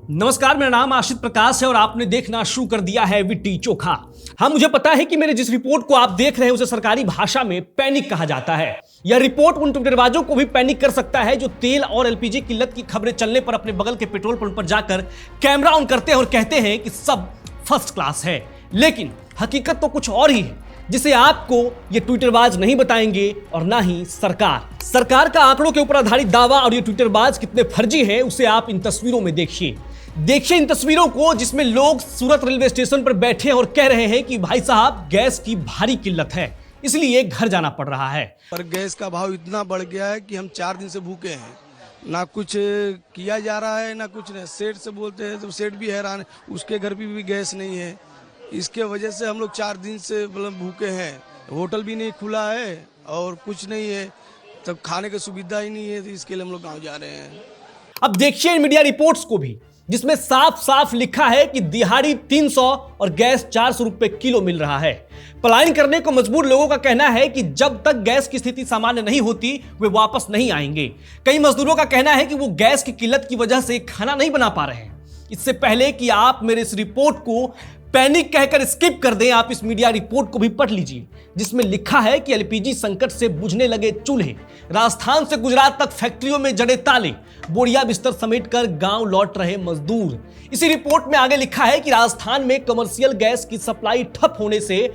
नमस्कार, मेरा नाम आशित प्रकाश है और आपने देखना शुरू कर दिया है विट्टी चोखा। हाँ, मुझे पता है कि मेरे जिस रिपोर्ट को आप देख रहे हैं उसे सरकारी भाषा में पैनिक कहा जाता है। यह रिपोर्ट उन ट्विटरबाजों को भी पैनिक कर सकता है जो तेल और एलपीजी किल्लत की खबरें चलने पर अपने बगल के पेट्रोल पंप पर जाकर कैमरा ऑन करते हैं और कहते हैं कि सब फर्स्ट क्लास है। लेकिन हकीकत तो कुछ और ही है जिसे आपको ये ट्विटरबाज नहीं बताएंगे और ना ही सरकार का आंकड़ों के ऊपर आधारित दावा और ये ट्विटरबाज कितने फर्जी है उसे आप इन तस्वीरों में देखिए इन तस्वीरों को, जिसमें लोग सूरत रेलवे स्टेशन पर बैठे और कह रहे हैं कि भाई साहब गैस की भारी किल्लत है, इसलिए घर जाना पड़ रहा है। पर गैस का भाव इतना बढ़ गया है कि हम 4 दिन से भूखे हैं, ना कुछ किया जा रहा है ना कुछ नहीं। सेठ से बोलते हैं तो सेठ भी हैरान है, उसके घर भी गैस नहीं है। इसके वजह से हम लोग 4 दिन से मतलब भूखे हैं। होटल भी नहीं खुला है और कुछ नहीं है, तब खाने की सुविधा ही नहीं है, तो इसके लिए हम लोग गाँव जा रहे हैं। अब देखिए मीडिया रिपोर्ट्स को भी, जिसमें साफ साफ लिखा है कि दिहाड़ी 300 और गैस 400 रुपए किलो मिल रहा है। पलायन करने को मजबूर लोगों का कहना है कि जब तक गैस की स्थिति सामान्य नहीं होती वे वापस नहीं आएंगे। कई मजदूरों का कहना है कि वो गैस की किल्लत की वजह से खाना नहीं बना पा रहे हैं। इससे पहले कि आप मेरे इस रिपोर्ट को पैनिक कहकर स्किप कर दें, आप इस मीडिया रिपोर्ट को भी पढ़ लीजिए, जिसमें लिखा है कि एलपीजी संकट से बुझने लगे चूल्हे, राजस्थान से गुजरात तक फैक्ट्रियों में जड़े ताले, बोरिया बिस्तर समेटकर गांव लौट रहे मजदूर। इसी रिपोर्ट में आगे लिखा है कि राजस्थान में कमर्शियल गैस की सप्लाई ठप होने से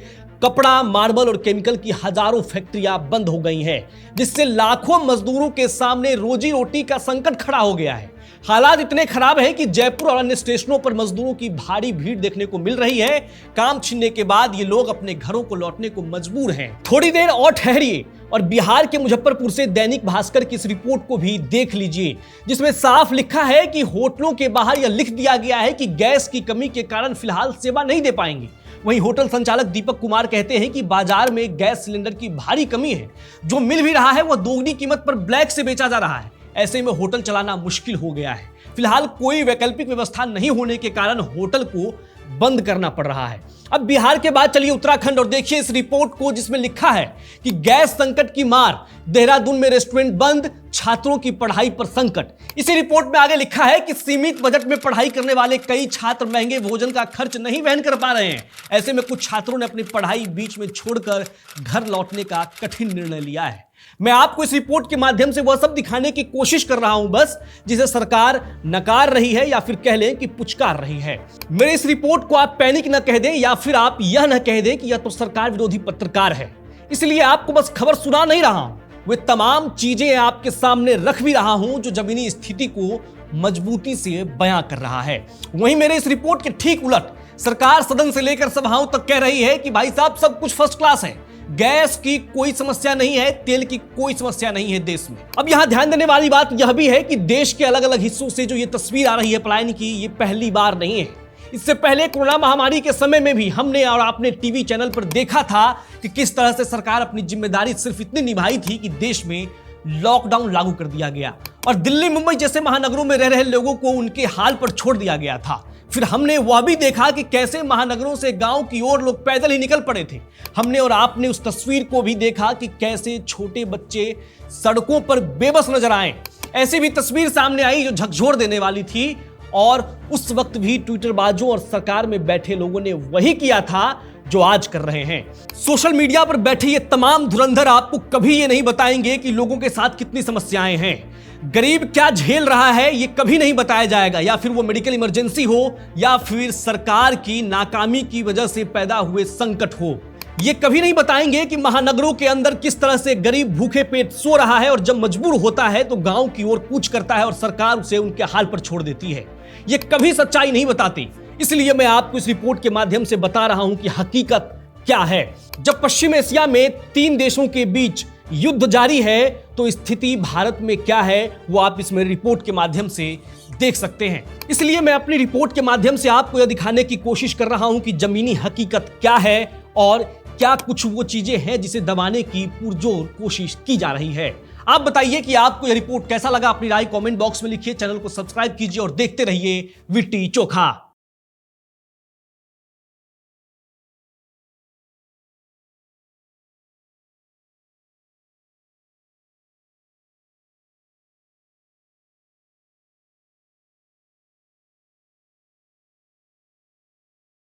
कपड़ा, मार्बल और केमिकल की हजारों फैक्ट्रियां बंद हो गई हैं, जिससे लाखों मजदूरों के सामने रोजी रोटी का संकट खड़ा हो गया है। हालात इतने खराब हैं कि जयपुर और अन्य स्टेशनों पर मजदूरों की भारी भीड़ देखने को मिल रही है। काम छीनने के बाद ये लोग अपने घरों को लौटने को मजबूर हैं। थोड़ी देर और ठहरिए और बिहार के मुजफ्फरपुर से दैनिक भास्कर की इस रिपोर्ट को भी देख लीजिए, जिसमें साफ लिखा है कि होटलों के बाहर यह लिख दिया गया है कि गैस की कमी के कारण फिलहाल सेवा नहीं दे पाएंगे। वहीं होटल संचालक दीपक कुमार कहते हैं कि बाजार में गैस सिलेंडर की भारी कमी है, जो मिल भी रहा है वह दोगुनी कीमत पर ब्लैक से बेचा जा रहा है। ऐसे में होटल चलाना मुश्किल हो गया है। फिलहाल कोई वैकल्पिक व्यवस्था नहीं होने के कारण होटल को बंद करना पड़ रहा है। अब बिहार के बाद चलिए उत्तराखंड और देखिए इस रिपोर्ट को, जिसमें लिखा है कि गैस संकट की मार, देहरादून में रेस्टोरेंट बंद, छात्रों की पढ़ाई पर संकट। इसी रिपोर्ट में आगे लिखा है कि सीमित बजट में पढ़ाई करने वाले कई छात्र महंगे भोजन का खर्च नहीं वहन कर पा रहे हैं। ऐसे में कुछ छात्रों ने अपनी पढ़ाई बीच में छोड़कर घर लौटने का कठिन निर्णय लिया है। मैं आपको इस रिपोर्ट के माध्यम से वह सब दिखाने की कोशिश कर रहा हूं बस जिसे सरकार नकार रही है या फिर कह लें कि पुचकार रही है। मेरे इस रिपोर्ट को आप पैनिक न कह दें या फिर आप यह न कह दें कि यह तो सरकार विरोधी पत्रकार है। इसलिए आपको बस खबर सुना नहीं रहा हूं, वे तमाम चीजें आपके सामने रख भी रहा हूं जो जमीनी स्थिति को मजबूती से बयां कर रहा है। वहीं मेरे इस रिपोर्ट के ठीक उलट सरकार सदन से लेकर सभाओं तक कह रही है कि भाई साहब सब कुछ फर्स्ट क्लास है, गैस की कोई समस्या नहीं है, तेल की कोई समस्या नहीं है देश में। अब यहां ध्यान देने वाली बात यह भी है कि देश के अलग अलग हिस्सों से जो ये तस्वीर आ रही है पलायन की, ये पहली बार नहीं है। इससे पहले कोरोना महामारी के समय में भी हमने और आपने टीवी चैनल पर देखा था कि किस तरह से सरकार अपनी जिम्मेदारी सिर्फ इतनी निभाई थी कि देश में लॉकडाउन लागू कर दिया गया और दिल्ली, मुंबई जैसे महानगरों में रह रहे लोगों को उनके हाल पर छोड़ दिया गया था। फिर हमने वह भी देखा कि कैसे महानगरों से गांव की ओर लोग पैदल ही निकल पड़े थे। हमने और आपने उस तस्वीर को भी देखा कि कैसे छोटे बच्चे सड़कों पर बेबस नजर आए। ऐसी भी तस्वीर सामने आई जो झकझोर देने वाली थी और उस वक्त भी ट्विटरबाजों और सरकार में बैठे लोगों ने वही किया था जो आज कर रहे हैं। सोशल मीडिया पर बैठे ये तमाम धुरंधर आपको कभी ये नहीं बताएंगे कि लोगों के साथ कितनी समस्याएं हैं, गरीब क्या झेल रहा है ये कभी नहीं बताया जाएगा, या फिर वो मेडिकल इमरजेंसी हो या फिर सरकार की नाकामी की वजह से पैदा हुए संकट हो। ये कभी नहीं बताएंगे कि महानगरों के अंदर किस तरह से गरीब भूखे पेट सो रहा है और जब मजबूर होता है तो गांव की ओर कूच करता है और सरकार उसे उनके हाल पर छोड़ देती है। ये कभी सच्चाई नहीं बताती। इसलिए मैं आपको इस रिपोर्ट के माध्यम से बता रहा हूं कि हकीकत क्या है। जब पश्चिम एशिया में 3 देशों के बीच युद्ध जारी है तो स्थिति भारत में क्या है वो आप इस मेरी रिपोर्ट के माध्यम से देख सकते हैं। इसलिए मैं अपनी रिपोर्ट के माध्यम से आपको यह दिखाने की कोशिश कर रहा हूं कि जमीनी हकीकत क्या है और क्या कुछ वो चीजें हैं जिसे दबाने की पुरजोर कोशिश की जा रही है। आप बताइए कि आपको यह रिपोर्ट कैसा लगा, अपनी राय कमेंट बॉक्स में लिखिए। चैनल को सब्सक्राइब कीजिए और देखते रहिए विट्टी चोखा।